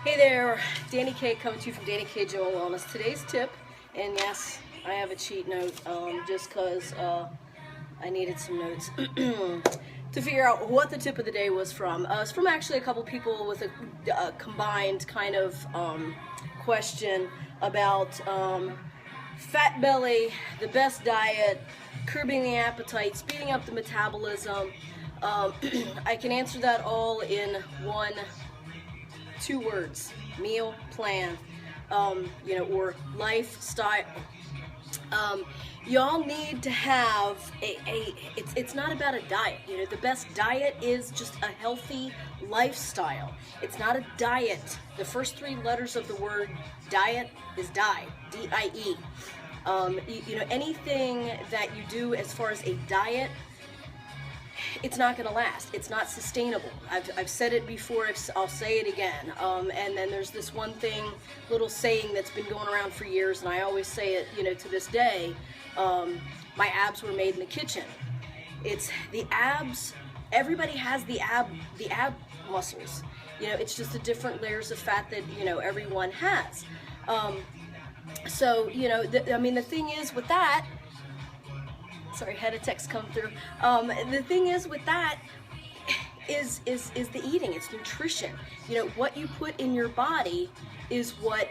Hey there, Danny K coming to you from Danny K Joe Wellness. Today's tip, and yes, I have a cheat note just because I needed some notes to figure out what the tip of the day was from. It's from actually a couple people with a combined kind of question about fat belly, the best diet, curbing the appetite, speeding up the metabolism. I can answer that all in two words: meal plan, or lifestyle. Y'all need to have it's not about a diet. The best diet is just a healthy lifestyle. It's not a diet. The first three letters of the word diet is die, D-I-E. Anything that you do as far as a diet, it's not going to last. It's not sustainable. I've said it before. I'll say it again. And then there's this one little saying that's been going around for years, and I always say it, to this day. My abs were made in the kitchen. It's the abs. Everybody has the ab muscles. It's just the different layers of fat that everyone has. The thing is with that. Sorry, had a text come through. The thing is with that is the eating. It's nutrition. What you put in your body is what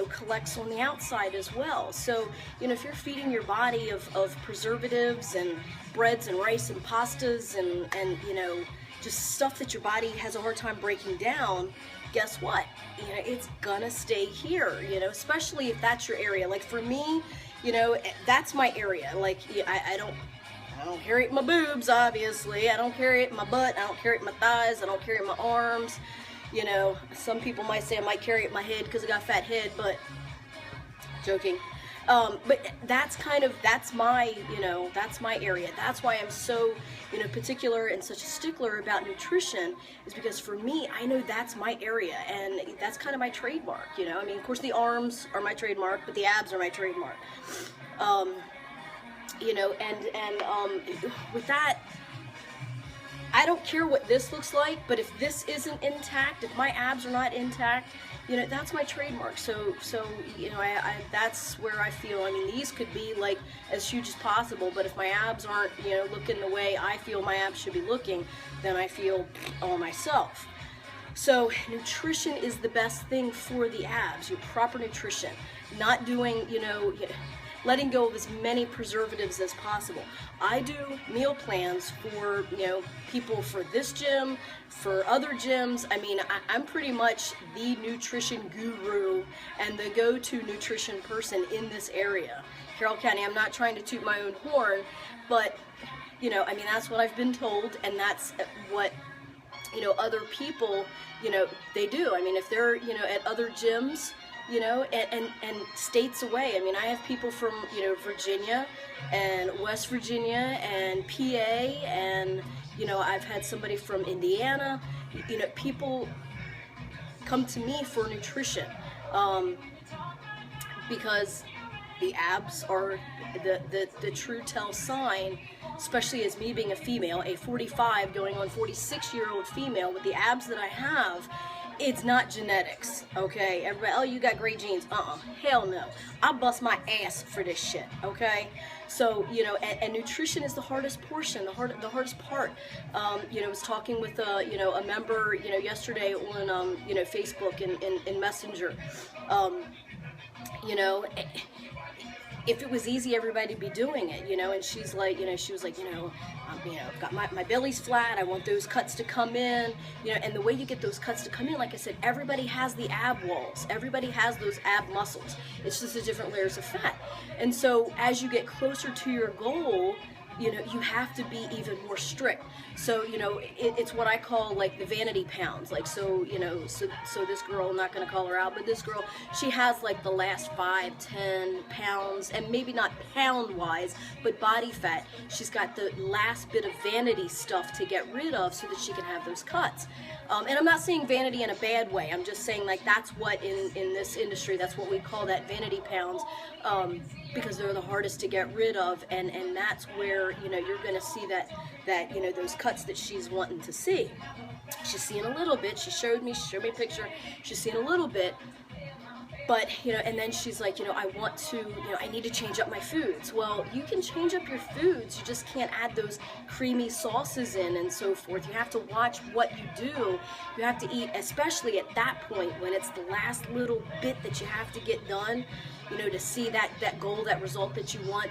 collects on the outside as well. So if you're feeding your body of preservatives and breads and rice and pastas and just stuff that your body has a hard time breaking down, guess what? It's gonna stay here. Especially if that's your area. Like for me, that's my area. Like I don't carry it in my boobs, obviously. I don't carry it in my butt. I don't carry it in my thighs. I don't carry it in my arms. Some people might say I might carry it in my head because I got a fat head, but joking. But that's my area. That's why I'm so, particular and such a stickler about nutrition, is because for me, I know that's my area, and that's kind of my trademark, of course the arms are my trademark, but the abs are my trademark. With that, I don't care what this looks like, but if this isn't intact, if my abs are not intact, that's my trademark. So that's where I feel. These could be like as huge as possible, but if my abs aren't, looking the way I feel my abs should be looking, then I feel all myself. So nutrition is the best thing for the abs. Proper nutrition, not doing, letting go of as many preservatives as possible. I do meal plans for, people for this gym, for other gyms. I'm pretty much the nutrition guru and the go-to nutrition person in this area. Carroll County, I'm not trying to toot my own horn, but, that's what I've been told, and that's what, other people, they do. If they're, at other gyms, and states away. I have people from, Virginia and West Virginia and PA, and, I've had somebody from Indiana. People come to me for nutrition, because the abs are the true tell sign, especially as me being a female, a 45 going on 46-year-old female with the abs that I have. It's not genetics, okay? Everybody, oh, you got great genes. Hell no. I bust my ass for this shit, okay? So, and nutrition is the hardest portion, the hardest part. I was talking with, a member, yesterday on, Facebook and Messenger. If it was easy, everybody'd be doing it, and she's like, she was like, got my belly's flat, I want those cuts to come in, and the way you get those cuts to come in, like I said, everybody has the ab walls, everybody has those ab muscles, it's just the different layers of fat. And so as you get closer to your goal, you have to be even more strict. So, it's what I call like the vanity pounds. Like, so this girl, I'm not going to call her out, but this girl, she has like the last 5-10 pounds, and maybe not pound wise, but body fat. She's got the last bit of vanity stuff to get rid of so that she can have those cuts. And I'm not saying vanity in a bad way. I'm just saying like that's what in this industry, that's what we call that vanity pounds, because they're the hardest to get rid of, and that's where you're going to see that those cuts that she's wanting to see. She's seeing a little bit. She showed me a picture. She's seeing a little bit. But, and then she's like, I want to, I need to change up my foods. Well, you can change up your foods. You just can't add those creamy sauces in and so forth. You have to watch what you do. You have to eat, especially at that point when it's the last little bit that you have to get done, to see that goal, that result that you want.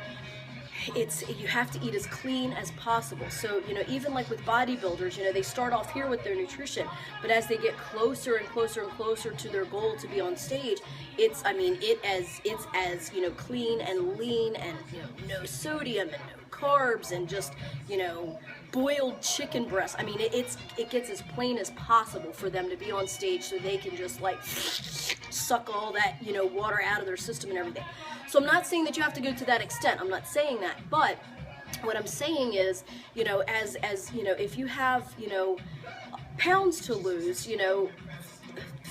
You have to eat as clean as possible. So, even like with bodybuilders, they start off here with their nutrition, but as they get closer and closer and closer to their goal to be on stage, it's as clean and lean and, no sodium and no carbs and just, boiled chicken breast. I mean, it gets as plain as possible for them to be on stage so they can just like suck all that, water out of their system and everything. So I'm not saying that you have to go to that extent. I'm not saying that, but what I'm saying is, as if you have, pounds to lose,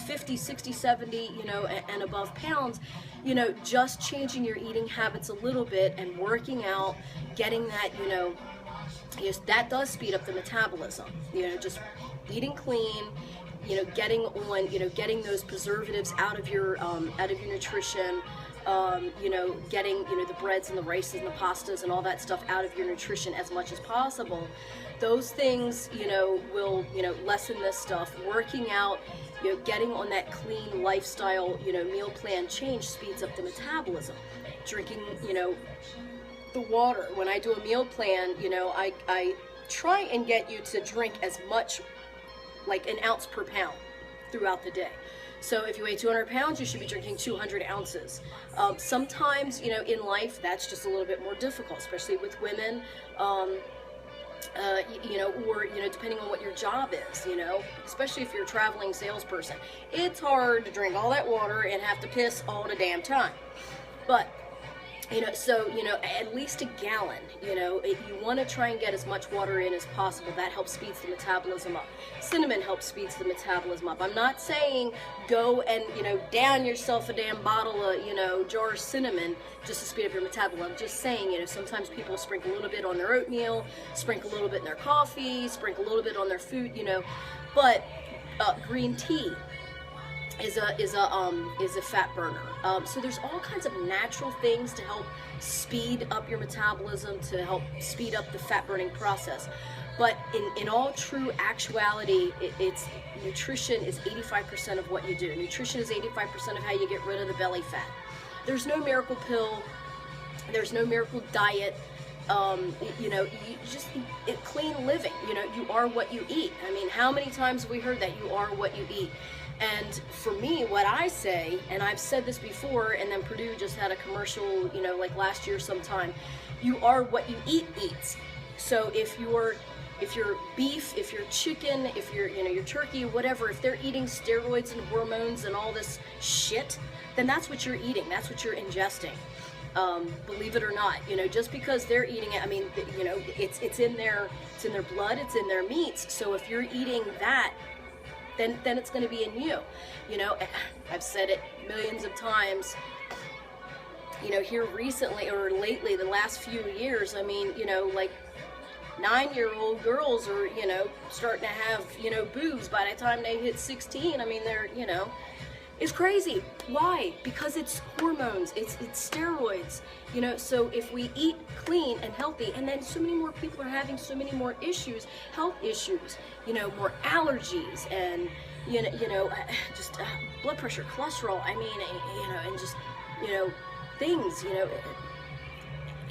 50, 60, 70, and above pounds, just changing your eating habits a little bit and working out, getting that, that does speed up the metabolism, just eating clean, getting on, getting those preservatives out of your nutrition, getting, the breads and the rices and the pastas and all that stuff out of your nutrition as much as possible. Those things, will, lessen this stuff. Working out, getting on that clean lifestyle, meal plan change speeds up the metabolism. Drinking, the water. When I do a meal plan, I try and get you to drink as much, like an ounce per pound throughout the day. So if you weigh 200 pounds, you should be drinking 200 ounces. Sometimes, in life, that's just a little bit more difficult, especially with women, or, depending on what your job is, especially if you're a traveling salesperson. It's hard to drink all that water and have to piss all the damn time. But, at least a gallon, you want to try and get as much water in as possible. That helps speeds the metabolism up. Cinnamon helps speeds the metabolism up. I'm not saying go and, down yourself a damn bottle of, jar of cinnamon just to speed up your metabolism. I'm just saying, sometimes people sprinkle a little bit on their oatmeal, sprinkle a little bit in their coffee, sprinkle a little bit on their food, but green tea is a fat burner. So there's all kinds of natural things to help speed up your metabolism, to help speed up the fat burning process. But in all true actuality, it's nutrition is 85% of what you do. Nutrition is 85% of how you get rid of the belly fat. There's no miracle pill. There's no miracle diet. You just clean living. You are what you eat. I mean, how many times have we heard that you are what you eat? And for me, what I say, and I've said this before, and then Purdue just had a commercial, like last year sometime, you are what you eat eats. So if you're beef, if you're chicken, if you're, your turkey, whatever, if they're eating steroids and hormones and all this shit, then that's what you're eating. That's what you're ingesting. Believe it or not, just because they're eating it, I mean, it's in their blood, it's in their meats. So if you're eating that, then it's going to be in you. I've said it millions of times, here recently or lately, the last few years, I mean, like 9-year-old girls are, starting to have, boobs by the time they hit 16. I mean, they're, it's crazy. Why? Because it's hormones, it's steroids, so if we eat clean and healthy, and then so many more people are having so many more issues, health issues, more allergies and, just blood pressure, cholesterol, I mean, and just, things,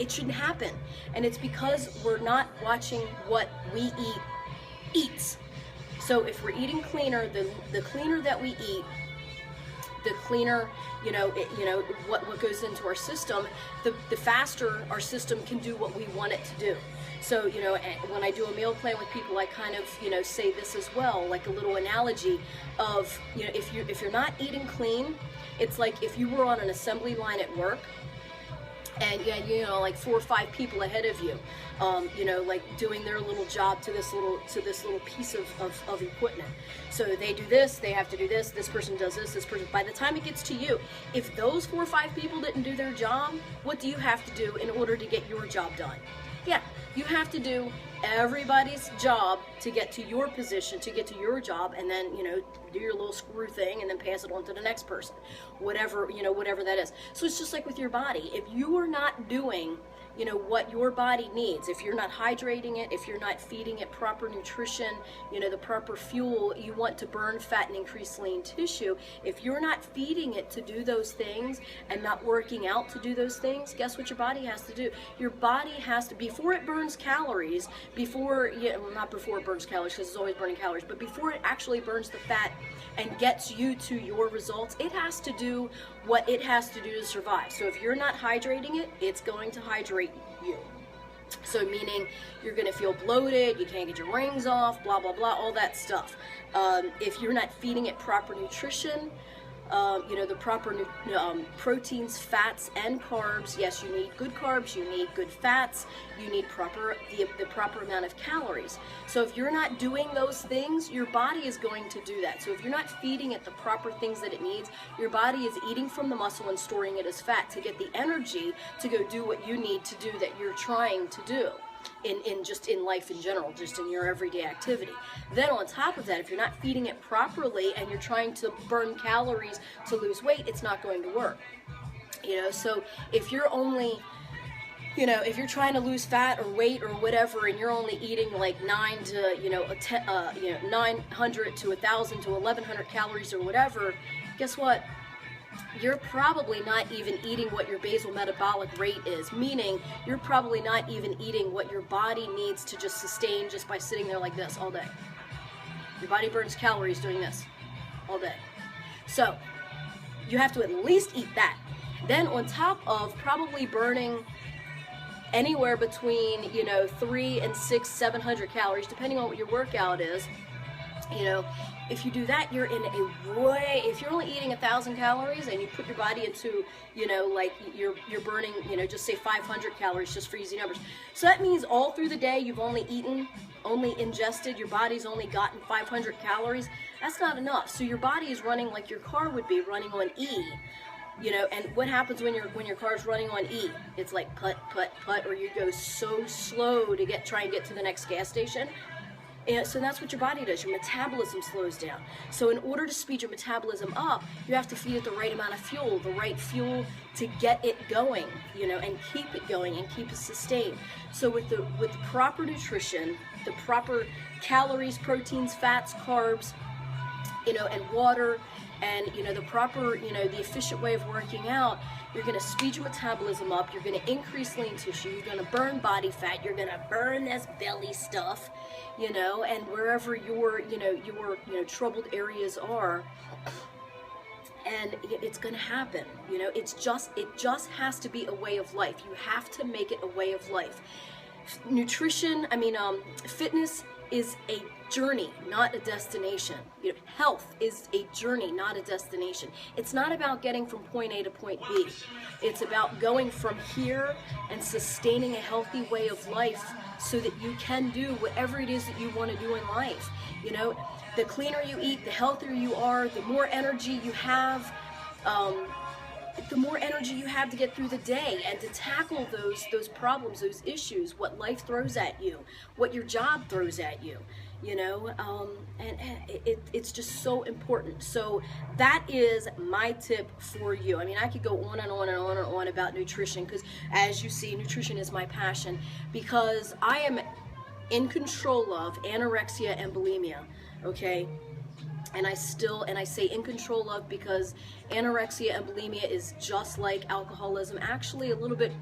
it shouldn't happen. And it's because we're not watching what we eat eats. So if we're eating cleaner, the cleaner that we eat, the cleaner, what goes into our system, the faster our system can do what we want it to do. So, when I do a meal plan with people, I kind of, say this as well, like a little analogy of, if you're not eating clean, it's like if you were on an assembly line at work, and like 4 or 5 people ahead of you, like doing their little job to this little piece of equipment. So they do this, they have to do this, this person does this person. By the time it gets to you, if those 4 or 5 people didn't do their job, what do you have to do in order to get your job done? Yeah, you have to do everybody's job to get to your position, to get to your job, and then, do your little screw thing and then pass it on to the next person. Whatever, whatever that is. So it's just like with your body. If you are not doing what your body needs, if you're not hydrating it, if you're not feeding it proper nutrition, the proper fuel, you want to burn fat and increase lean tissue. If you're not feeding it to do those things and not working out to do those things, guess what your body has to do? Your body has to, before it burns calories, not before it burns calories, because it's always burning calories, but before it actually burns the fat and gets you to your results, it has to do what it has to do to survive. So if you're not hydrating it, it's going to hydrate you. So meaning you're going to feel bloated, you can't get your rings off, blah, blah, blah, all that stuff. If you're not feeding it proper nutrition, the proper proteins, fats, and carbs. Yes, you need good carbs, you need good fats, you need the proper amount of calories. So if you're not doing those things, your body is going to do that. So if you're not feeding it the proper things that it needs, your body is eating from the muscle and storing it as fat to get the energy to go do what you need to do that you're trying to do. In life in general, just in your everyday activity. Then on top of that, if you're not feeding it properly and you're trying to burn calories to lose weight, it's not going to work. So if you're only, if you're trying to lose fat or weight or whatever, and you're only eating like 900 to 1,000 to 1,100 calories or whatever, guess what? You're probably not even eating what your basal metabolic rate is, meaning you're probably not even eating what your body needs to just sustain just by sitting there like this all day. Your body burns calories doing this all day. So you have to at least eat that. Then on top of probably burning anywhere between 300 and 600, 700 calories, depending on what your workout is, if you do that, you're in a way, if you're only eating 1,000 calories and you put your body into, like you're burning, just say 500 calories just for easy numbers. So that means all through the day you've only ingested, your body's only gotten 500 calories. That's not enough. So your body is running like your car would be running on E. And what happens when your car's running on E? It's like put, or you go so slow to try and get to the next gas station. And so that's what your body does. Your metabolism slows down. So in order to speed your metabolism up, you have to feed it the right amount of fuel, the right fuel to get it going, and keep it going and keep it sustained. So with the proper nutrition, the proper calories, proteins, fats, carbs, and water, and the proper, the efficient way of working out, you're going to speed your metabolism up, you're going to increase lean tissue, you're going to burn body fat, you're going to burn this belly stuff, and wherever your troubled areas are, and it's going to happen. It just has to be a way of life. You have to make it a way of life. Fitness is a journey, not a destination. Health is a journey, not a destination. It's not about getting from point A to point B. It's about going from here and sustaining a healthy way of life so that you can do whatever it is that you want to do in life. The cleaner you eat, the healthier you are, the more energy you have, to get through the day and to tackle those problems, those issues, what life throws at you, what your job throws at you, it's just so important. So that is my tip for you. I could go on and on and on and on about nutrition, because as you see, nutrition is my passion, because I am in control of anorexia and bulimia, okay? And I say in control of, because anorexia and bulimia is just like alcoholism, actually a little bit,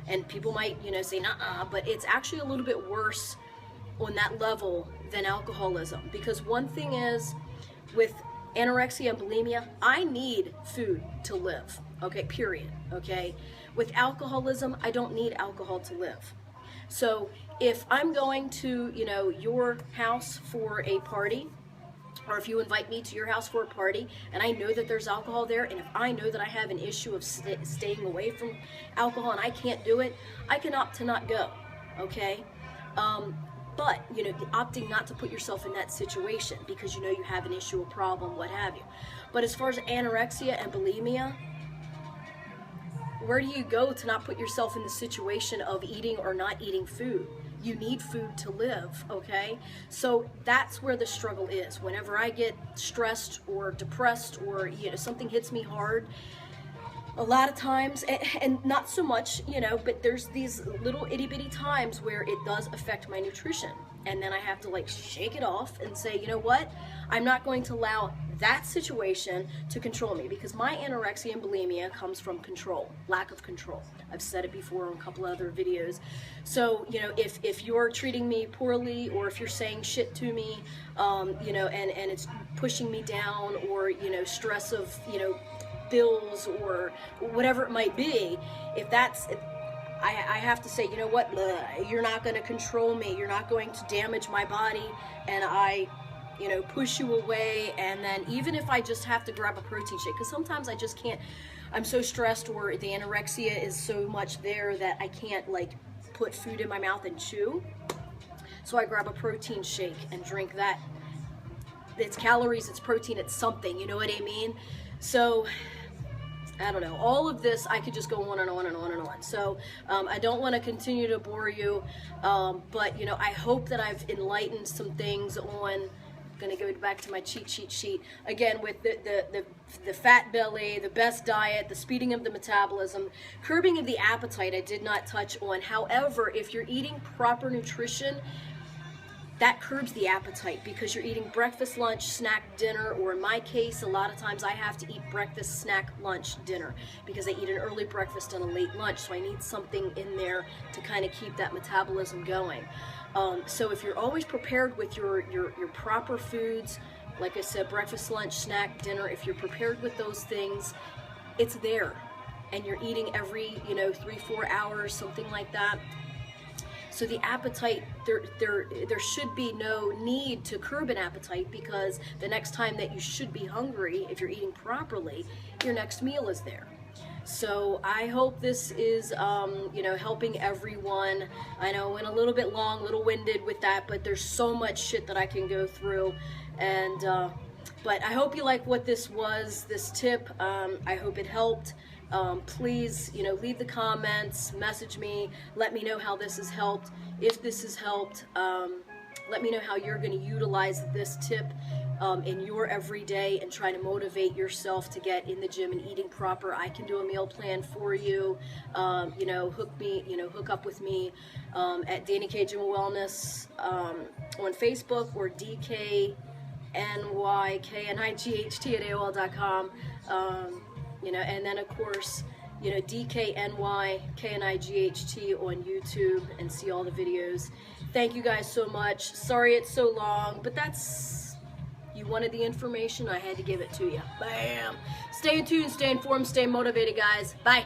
and people might, say, nah, but it's actually a little bit worse on that level than alcoholism. Because one thing is, with anorexia and bulimia, I need food to live, okay, period, okay? With alcoholism, I don't need alcohol to live. So if I'm going to, your house for a party, or if you invite me to your house for a party and I know that there's alcohol there, and if I know that I have an issue of staying away from alcohol and I can't do it, I can opt to not go, okay? But, opting not to put yourself in that situation because you have an issue, a problem, what have you. But as far as anorexia and bulimia, where do you go to not put yourself in the situation of eating or not eating food? You need food to live, okay? So that's where the struggle is. Whenever I get stressed or depressed or, you know, something hits me hard, a lot of times, and not so much, you know, but there's these little itty bitty times where it does affect my nutrition. And then I have to like shake it off and say, you know what? I'm not going to allow that situation to control me, because my anorexia and bulimia comes from control, lack of control. I've said it before in a couple other videos. So, you know, if you're treating me poorly, or if you're saying shit to me, you know, and it's pushing me down, or, you know, stress of, you know, bills or whatever it might be, if that's, I have to say, you know what, you're not going to control me, you're not going to damage my body, and I, you know, push you away. And then even if I just have to grab a protein shake, because sometimes I just can't, I'm so stressed, or the anorexia is so much there that I can't like put food in my mouth and chew, so I grab a protein shake and drink that. It's calories, it's protein, it's something, you know what I mean? So I don't know, all of this, I could just go on and on and on and on. So I don't want to continue to bore you, but you know, I hope that I've enlightened some things on, I'm going to go back to my cheat sheet again, with the fat belly, the best diet, the speeding of the metabolism, curbing of the appetite I did not touch on. However, if you're eating proper nutrition, that curbs the appetite, because you're eating breakfast, lunch, snack, dinner, or in my case, a lot of times I have to eat breakfast, snack, lunch, dinner, because I eat an early breakfast and a late lunch, so I need something in there to kind of keep that metabolism going. So if you're always prepared with your proper foods, like I said, breakfast, lunch, snack, dinner, if you're prepared with those things, it's there, and you're eating every, you know, 3-4 hours, something like that. So the appetite, there should be no need to curb an appetite, because the next time that you should be hungry, if you're eating properly, your next meal is there. So I hope this is, you know, helping everyone. I know I went a little bit long, a little winded with that, but there's so much shit that I can go through. And, but I hope you like what this was, this tip. I hope it helped. Please, you know, leave the comments, message me, let me know how this has helped. If this has helped, let me know how you're going to utilize this tip in your everyday, and try to motivate yourself to get in the gym and eating proper. I can do a meal plan for you. You know, hook up with me at Dani K Gym Wellness on Facebook, or DKNYKNIGHT at AOL.com. You know, and then of course, you know, DKNYKNIGHT on YouTube, and see all the videos. Thank you guys so much. Sorry it's so long, but that's, you wanted the information, I had to give it to you. Bam! Stay tuned, stay informed, stay motivated, guys. Bye!